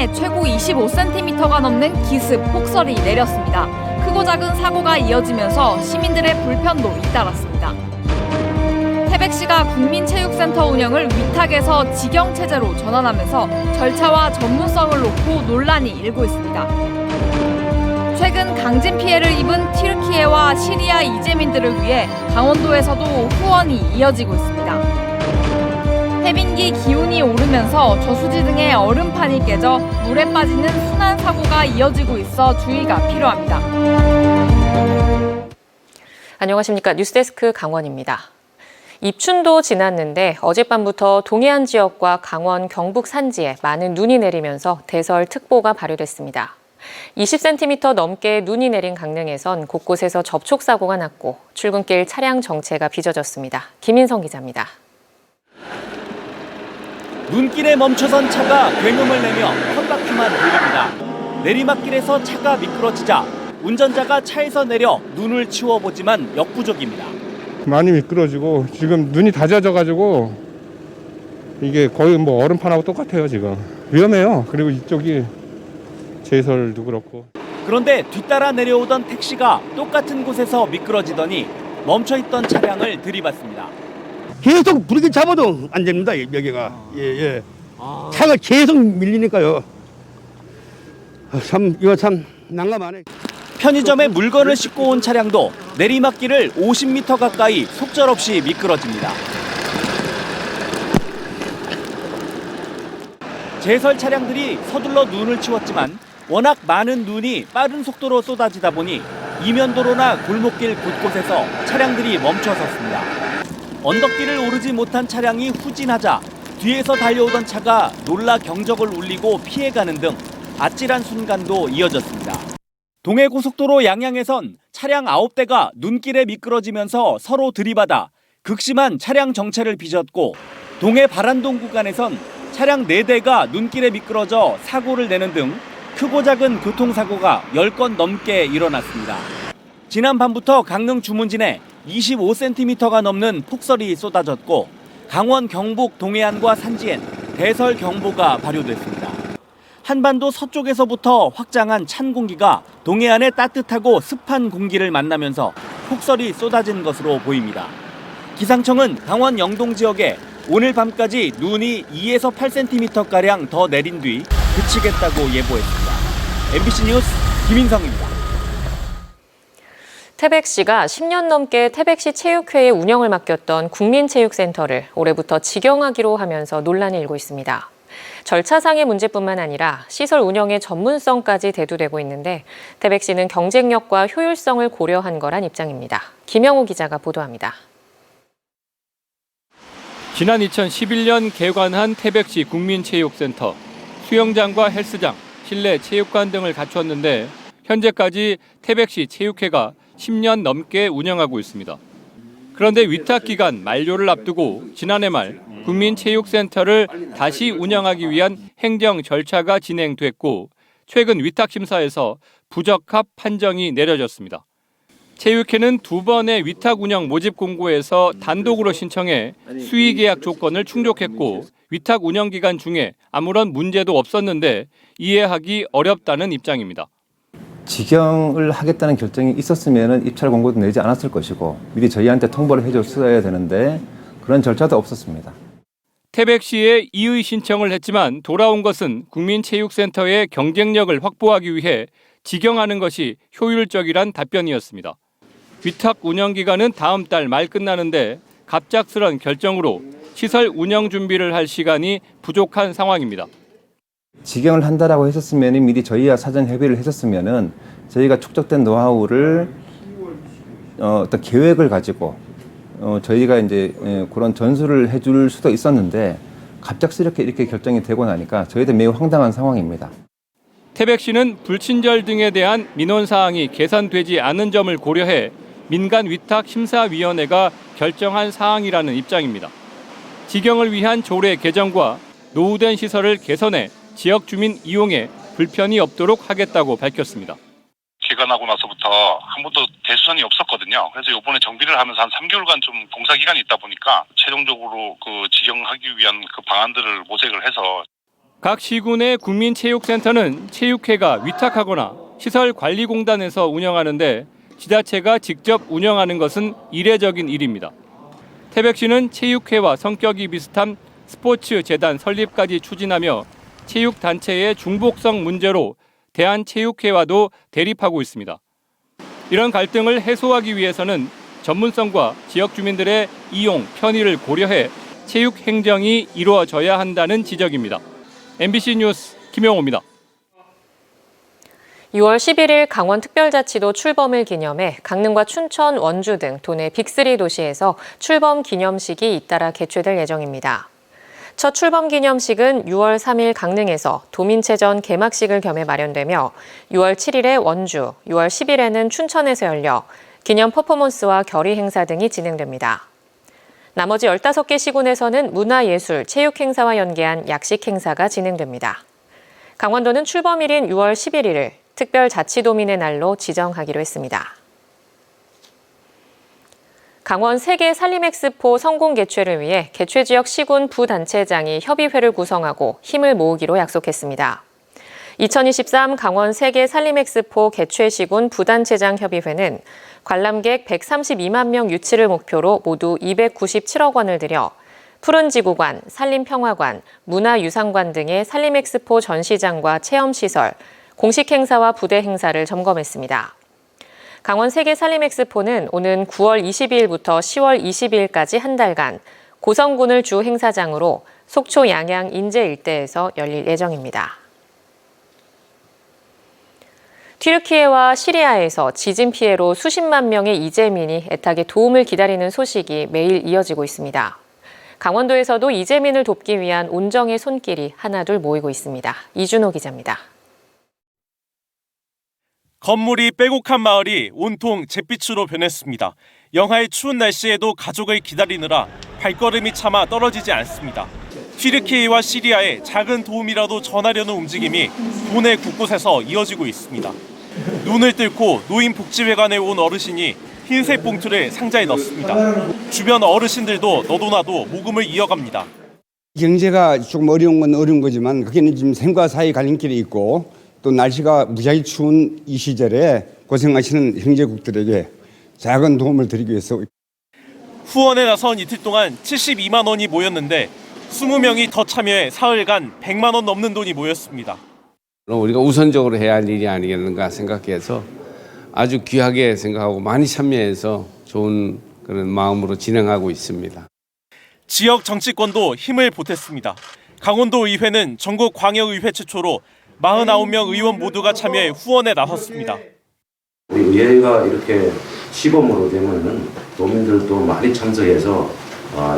동해안에 최고 25cm가 넘는 기습 폭설이 내렸습니다. 크고 작은 사고가 이어지면서 시민들의 불편도 잇따랐습니다. 태백시가 국민체육센터 운영을 위탁에서 직영체제로 전환하면서 절차와 전문성을 놓고 논란이 일고 있습니다. 최근 강진 피해를 입은 튀르키예와 시리아 이재민들을 위해 강원도에서도 후원이 이어지고 있습니다. 해빙기 기온이 오르면서 저수지 등의 얼음판이 깨져 물에 빠지는 순환 사고가 이어지고 있어 주의가 필요합니다. 안녕하십니까. 뉴스데스크 강원입니다. 입춘도 지났는데 어젯밤부터 동해안 지역과 강원, 경북 산지에 많은 눈이 내리면서 대설특보가 발효됐습니다. 20cm 넘게 눈이 내린 강릉에선 곳곳에서 접촉사고가 났고 출근길 차량 정체가 빚어졌습니다. 김인성 기자입니다. 눈길에 멈춰선 차가 굉음을 내며 헛바퀴만 돌립니다. 내리막길에서 차가 미끄러지자 운전자가 차에서 내려 눈을 치워보지만 역부족입니다. 많이 미끄러지고 지금 눈이 다 젖어가지고 이게 거의 뭐 얼음판하고 똑같아요. 지금 위험해요. 그리고 이쪽이 제설도 그렇고. 그런데 뒤따라 내려오던 택시가 똑같은 곳에서 미끄러지더니 멈춰있던 차량을 들이받습니다. 계속 브레이크 잡아도 안 됩니다. 여기가. 예. 차가 계속 밀리니까요. 이거 참 난감하네. 편의점에 물건을 싣고 온 차량도 내리막길을 50m 가까이 속절없이 미끄러집니다. 제설 차량들이 서둘러 눈을 치웠지만 워낙 많은 눈이 빠른 속도로 쏟아지다 보니 이면도로나 골목길 곳곳에서 차량들이 멈춰섰습니다. 언덕길을 오르지 못한 차량이 후진하자 뒤에서 달려오던 차가 놀라 경적을 울리고 피해가는 등 아찔한 순간도 이어졌습니다. 동해고속도로 양양에선 차량 9대가 눈길에 미끄러지면서 서로 들이받아 극심한 차량 정체를 빚었고 동해 바란동 구간에선 차량 4대가 눈길에 미끄러져 사고를 내는 등 크고 작은 교통사고가 10건 넘게 일어났습니다. 지난 밤부터 강릉 주문진에 25cm가 넘는 폭설이 쏟아졌고 강원, 경북, 동해안과 산지엔 대설 경보가 발효됐습니다. 한반도 서쪽에서부터 확장한 찬 공기가 동해안의 따뜻하고 습한 공기를 만나면서 폭설이 쏟아진 것으로 보입니다. 기상청은 강원 영동 지역에 오늘 밤까지 눈이 2에서 8cm가량 더 내린 뒤 그치겠다고 예보했습니다. MBC 뉴스 김인성입니다. 태백시가 10년 넘게 태백시 체육회의 운영을 맡겼던 국민체육센터를 올해부터 직영하기로 하면서 논란이 일고 있습니다. 절차상의 문제뿐만 아니라 시설 운영의 전문성까지 대두되고 있는데 태백시는 경쟁력과 효율성을 고려한 거란 입장입니다. 김영우 기자가 보도합니다. 지난 2011년 개관한 태백시 국민체육센터, 수영장과 헬스장, 실내 체육관 등을 갖췄는데 현재까지 태백시 체육회가 10년 넘게 운영하고 있습니다. 그런데 위탁기간 만료를 앞두고 지난해 말 국민체육센터를 다시 운영하기 위한 행정 절차가 진행됐고 최근 위탁심사에서 부적합 판정이 내려졌습니다. 체육회는 2번의 위탁 운영 모집 공고에서 단독으로 신청해 수의 계약 조건을 충족했고 위탁 운영 기간 중에 아무런 문제도 없었는데 이해하기 어렵다는 입장입니다. 직영을 하겠다는 결정이 있었으면 입찰 공고도 내지 않았을 것이고 미리 저희한테 통보를 해줬어야 되는데 그런 절차도 없었습니다. 태백시에 이의 신청을 했지만 돌아온 것은 국민체육센터의 경쟁력을 확보하기 위해 직영하는 것이 효율적이란 답변이었습니다. 위탁 운영 기간은 다음 달 말 끝나는데 갑작스런 결정으로 시설 운영 준비를 할 시간이 부족한 상황입니다. 직영을 한다라고 했었으면 미리 저희와 사전 협의를 했었으면은 저희가 축적된 노하우를 어떤 계획을 가지고 저희가 이제 그런 전수를 해줄 수도 있었는데 갑작스럽게 이렇게 결정이 되고 나니까 저희도 매우 황당한 상황입니다. 태백시는 불친절 등에 대한 민원 사항이 개선되지 않은 점을 고려해 민간 위탁 심사위원회가 결정한 사항이라는 입장입니다. 직영을 위한 조례 개정과 노후된 시설을 개선해 지역 주민 이용에 불편이 없도록 하겠다고 밝혔습니다. 개관하고 나서부터 한 번도 대수선이 없었거든요. 그래서 이번에 정비를 하면서 한 3개월간 좀 공사 기간이 있다 보니까 최종적으로 그 직영하기 위한 그 방안들을 모색을 해서 각 시군의 국민체육센터는 체육회가 위탁하거나 시설관리공단에서 운영하는데 지자체가 직접 운영하는 것은 이례적인 일입니다. 태백시는 체육회와 성격이 비슷한 스포츠재단 설립까지 추진하며 체육단체의 중복성 문제로 대한체육회와도 대립하고 있습니다. 이런 갈등을 해소하기 위해서는 전문성과 지역 주민들의 이용, 편의를 고려해 체육 행정이 이루어져야 한다는 지적입니다. MBC 뉴스 김영호입니다. 6월 11일 강원특별자치도 출범을 기념해 강릉과 춘천, 원주 등 도내 빅3 도시에서 출범 기념식이 잇따라 개최될 예정입니다. 첫 출범 기념식은 6월 3일 강릉에서 도민체전 개막식을 겸해 마련되며 6월 7일에 원주, 6월 10일에는 춘천에서 열려 기념 퍼포먼스와 결의 행사 등이 진행됩니다. 나머지 15개 시군에서는 문화예술, 체육 행사와 연계한 약식 행사가 진행됩니다. 강원도는 출범일인 6월 11일을 특별자치도민의 날로 지정하기로 했습니다. 강원 세계 산림엑스포 성공 개최를 위해 개최 지역 시군 부단체장이 협의회를 구성하고 힘을 모으기로 약속했습니다. 2023 강원 세계 산림엑스포 개최 시군 부단체장 협의회는 관람객 132만 명 유치를 목표로 모두 297억 원을 들여 푸른지구관, 산림평화관, 문화유산관 등의 산림엑스포 전시장과 체험시설, 공식 행사와 부대 행사를 점검했습니다. 강원 세계 산림엑스포는 오는 9월 22일부터 10월 22일까지 한 달간 고성군을 주 행사장으로 속초, 양양, 인제 일대에서 열릴 예정입니다. 튀르키예와 시리아에서 지진 피해로 수십만 명의 이재민이 애타게 도움을 기다리는 소식이 매일 이어지고 있습니다. 강원도에서도 이재민을 돕기 위한 온정의 손길이 하나둘 모이고 있습니다. 이준호 기자입니다. 건물이 빼곡한 마을이 온통 잿빛으로 변했습니다. 영하의 추운 날씨에도 가족을 기다리느라 발걸음이 차마 떨어지지 않습니다. 튀르키예와 시리아에 작은 도움이라도 전하려는 움직임이 도내 곳곳에서 이어지고 있습니다. 눈을 뚫고 노인복지회관에 온 어르신이 흰색 봉투를 상자에 넣습니다. 주변 어르신들도 너도나도 모금을 이어갑니다. 경제가 조금 어려운 건 어려운 거지만 거기는 지금 생과 사의 갈림길이 있고 또 날씨가 무지하게 추운 이 시절에 고생하시는 형제국들에게 작은 도움을 드리기 위해서 후원에 나선 이틀 동안 72만 원이 모였는데 20명이 더 참여해 사흘간 100만 원 넘는 돈이 모였습니다. 우리가 우선적으로 해야 할 일이 아니겠는가 생각해서 아주 귀하게 생각하고 많이 참여해서 좋은 그런 마음으로 진행하고 있습니다. 지역 정치권도 힘을 보탰습니다. 강원도의회는 전국 광역의회 최초로 49명 의원 모두가 참여해 후원에 나섰습니다. 우리 의회가 이렇게 시범으로 되면은 도민들도 많이 참석해서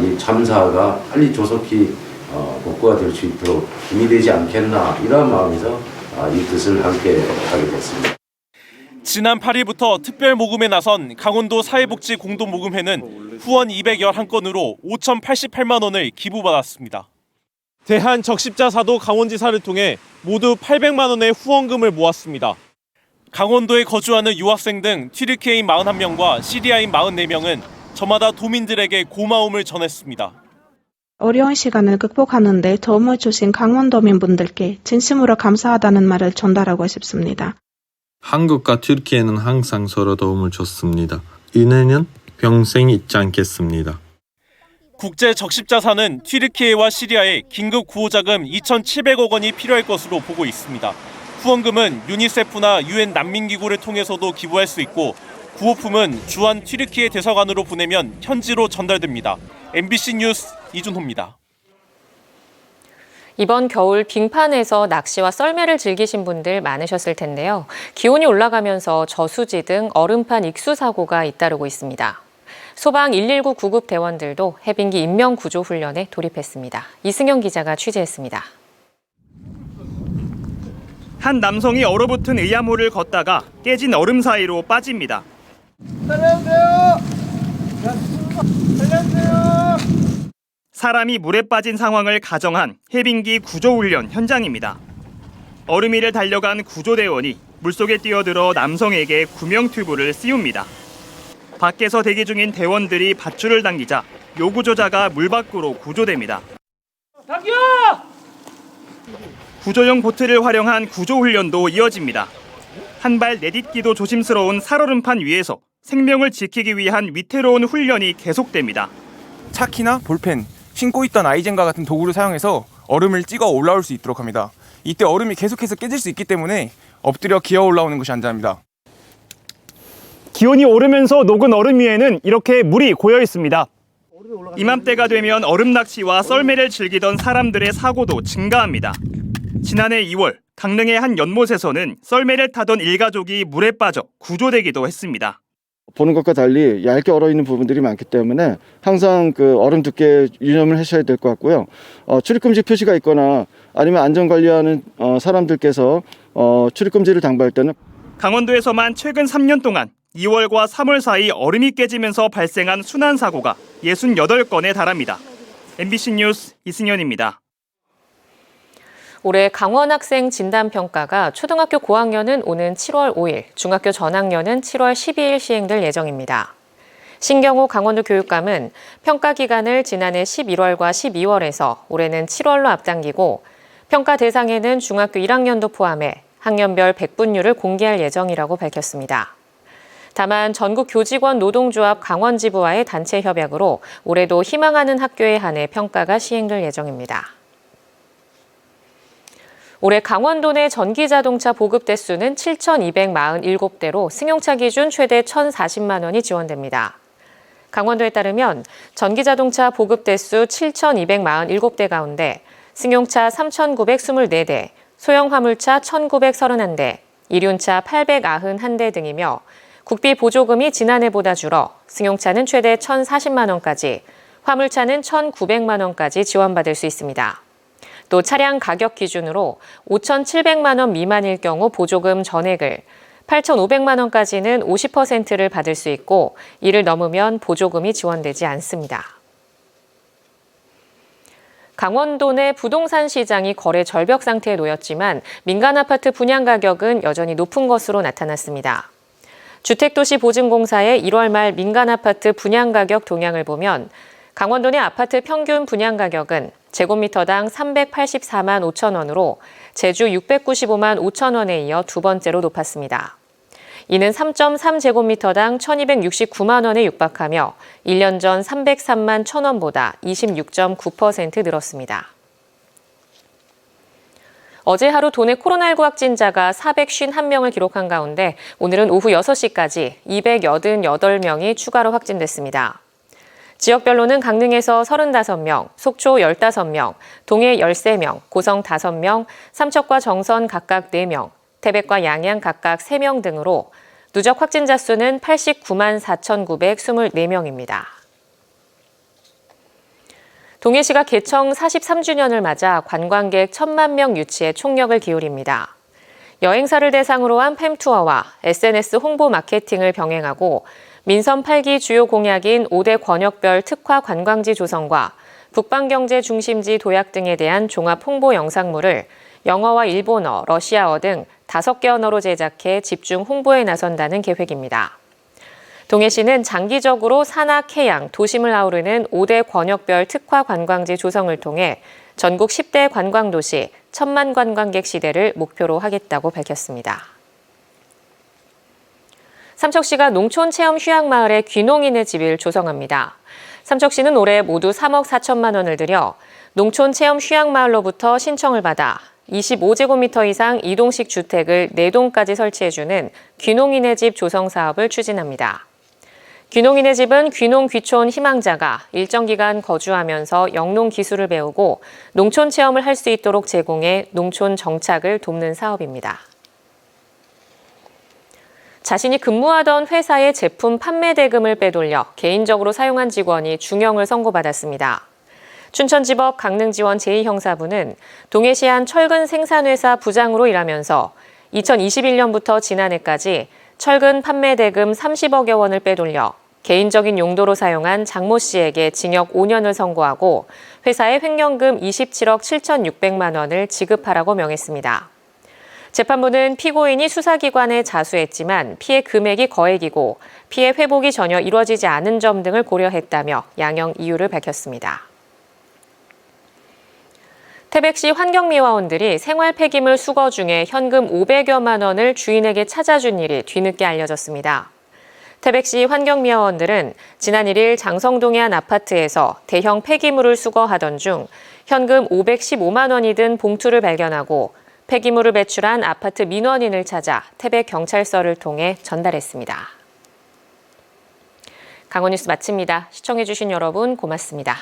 이 참사가 빨리 조속히 복구가 될 수 있도록 힘이 되지 않겠나 이런 마음에서 이 뜻을 함께 하게 됐습니다. 지난 8일부터 특별 모금에 나선 강원도 사회복지 공동모금회는 후원 211건으로 5,088만 원을 기부받았습니다. 대한적십자사도 강원지사를 통해 모두 800만 원의 후원금을 모았습니다. 강원도에 거주하는 유학생 등 튀르키예인 41명과 시리아인 44명은 저마다 도민들에게 고마움을 전했습니다. 어려운 시간을 극복하는 데 도움을 주신 강원도민분들께 진심으로 감사하다는 말을 전달하고 싶습니다. 한국과 튀르키예는 항상 서로 도움을 줬습니다. 인연은 평생 잊지 않겠습니다. 국제적십자사는 튀르키예와 시리아에 긴급 구호자금 2,700억 원이 필요할 것으로 보고 있습니다. 후원금은 유니세프나 UN 난민기구를 통해서도 기부할 수 있고 구호품은 주한 튀르키예 대사관으로 보내면 현지로 전달됩니다. MBC 뉴스 이준호입니다. 이번 겨울 빙판에서 낚시와 썰매를 즐기신 분들 많으셨을 텐데요. 기온이 올라가면서 저수지 등 얼음판 익수 사고가 잇따르고 있습니다. 소방 119 구급 대원들도 해빙기 인명 구조 훈련에 돌입했습니다. 이승영 기자가 취재했습니다. 한 남성이 얼어붙은 의암호를 걷다가 깨진 얼음 사이로 빠집니다. 살려주세요! 살려주세요! 사람이 물에 빠진 상황을 가정한 해빙기 구조훈련 현장입니다. 얼음 위를 달려간 구조대원이 물속에 뛰어들어 남성에게 구명튜브를 씌웁니다. 밖에서 대기 중인 대원들이 밧줄을 당기자 요구조자가 물 밖으로 구조됩니다. 당겨! 구조용 보트를 활용한 구조훈련도 이어집니다. 한 발 내딛기도 조심스러운 살얼음판 위에서 생명을 지키기 위한 위태로운 훈련이 계속됩니다. 차키나 볼펜, 신고 있던 아이젠과 같은 도구를 사용해서 얼음을 찍어 올라올 수 있도록 합니다. 이때 얼음이 계속해서 깨질 수 있기 때문에 엎드려 기어 올라오는 것이 안전합니다. 기온이 오르면서 녹은 얼음 위에는 이렇게 물이 고여 있습니다. 이맘때가 되면 얼음 낚시와 썰매를 즐기던 사람들의 사고도 증가합니다. 지난해 2월 강릉의 한 연못에서는 썰매를 타던 일가족이 물에 빠져 구조되기도 했습니다. 보는 것과 달리 얇게 얼어있는 부분들이 많기 때문에 항상 그 얼음 두께 유념을 하셔야 될 것 같고요. 출입금지 표시가 있거나 아니면 안전관리하는 사람들께서 출입금지를 당부할 때는 강원도에서만 최근 3년 동안 2월과 3월 사이 얼음이 깨지면서 발생한 순환사고가 68건에 달합니다. MBC 뉴스 이승현입니다. 올해 강원 학생 진단평가가 초등학교 고학년은 오는 7월 5일, 중학교 전학년은 7월 12일 시행될 예정입니다. 신경호 강원도 교육감은 평가 기간을 지난해 11월과 12월에서 올해는 7월로 앞당기고 평가 대상에는 중학교 1학년도 포함해 학년별 백분율을 공개할 예정이라고 밝혔습니다. 다만 전국 교직원 노동조합 강원지부와의 단체 협약으로 올해도 희망하는 학교에 한해 평가가 시행될 예정입니다. 올해 강원도 내 전기자동차 보급 대수는 7,247대로 승용차 기준 최대 1,040만 원이 지원됩니다. 강원도에 따르면 전기자동차 보급 대수 7,247대 가운데 승용차 3,924대, 소형 화물차 1,931대, 이륜차 891대 등이며 국비 보조금이 지난해보다 줄어 승용차는 최대 1,040만 원까지, 화물차는 1,900만 원까지 지원받을 수 있습니다. 또 차량 가격 기준으로 5,700만 원 미만일 경우 보조금 전액을, 8,500만 원까지는 50%를 받을 수 있고 이를 넘으면 보조금이 지원되지 않습니다. 강원도 내 부동산 시장이 거래 절벽 상태에 놓였지만 민간 아파트 분양 가격은 여전히 높은 것으로 나타났습니다. 주택도시보증공사의 1월 말 민간 아파트 분양 가격 동향을 보면 강원도 내 아파트 평균 분양 가격은 제곱미터당 384만 5천 원으로 제주 695만 5천 원에 이어 두 번째로 높았습니다. 이는 3.3제곱미터당 1,269만 원에 육박하며 1년 전 303만 1천 원보다 26.9% 늘었습니다. 어제 하루 도내 코로나19 확진자가 451명을 기록한 가운데 오늘은 오후 6시까지 288명이 추가로 확진됐습니다. 지역별로는 강릉에서 35명, 속초 15명, 동해 13명, 고성 5명, 삼척과 정선 각각 4명, 태백과 양양 각각 3명 등으로 누적 확진자 수는 89만 4,924명입니다. 동해시가 개청 43주년을 맞아 관광객 1,000만 명 유치에 총력을 기울입니다. 여행사를 대상으로 한 팸투어와 SNS 홍보 마케팅을 병행하고 민선 8기 주요 공약인 5대 권역별 특화 관광지 조성과 북방경제 중심지 도약 등에 대한 종합 홍보 영상물을 영어와 일본어, 러시아어 등 5개 언어로 제작해 집중 홍보에 나선다는 계획입니다. 동해시는 장기적으로 산악, 해양, 도심을 아우르는 5대 권역별 특화 관광지 조성을 통해 전국 10대 관광도시 1,000만 관광객 시대를 목표로 하겠다고 밝혔습니다. 삼척시가 농촌체험 휴양마을에 귀농인의 집을 조성합니다. 삼척시는 올해 모두 3억 4천만 원을 들여 농촌체험 휴양마을로부터 신청을 받아 25제곱미터 이상 이동식 주택을 4동까지 설치해주는 귀농인의 집 조성 사업을 추진합니다. 귀농인의 집은 귀농 귀촌 희망자가 일정 기간 거주하면서 영농 기술을 배우고 농촌 체험을 할 수 있도록 제공해 농촌 정착을 돕는 사업입니다. 자신이 근무하던 회사의 제품 판매 대금을 빼돌려 개인적으로 사용한 직원이 중형을 선고받았습니다. 춘천지법 강릉지원 제2형사부는 동해시 한 철근 생산회사 부장으로 일하면서 2021년부터 지난해까지 철근 판매 대금 30억여 원을 빼돌려 개인적인 용도로 사용한 장모 씨에게 징역 5년을 선고하고 회사에 횡령금 27억 7,600만 원을 지급하라고 명했습니다. 재판부는 피고인이 수사기관에 자수했지만 피해 금액이 거액이고 피해 회복이 전혀 이루어지지 않은 점 등을 고려했다며 양형 이유를 밝혔습니다. 태백시 환경미화원들이 생활 폐기물 수거 중에 현금 500여만 원을 주인에게 찾아준 일이 뒤늦게 알려졌습니다. 태백시 환경미화원들은 지난 1일 장성동의 한 아파트에서 대형 폐기물을 수거하던 중 현금 515만 원이 든 봉투를 발견하고 폐기물을 배출한 아파트 민원인을 찾아 태백경찰서를 통해 전달했습니다. 강원뉴스 마칩니다. 시청해주신 여러분 고맙습니다.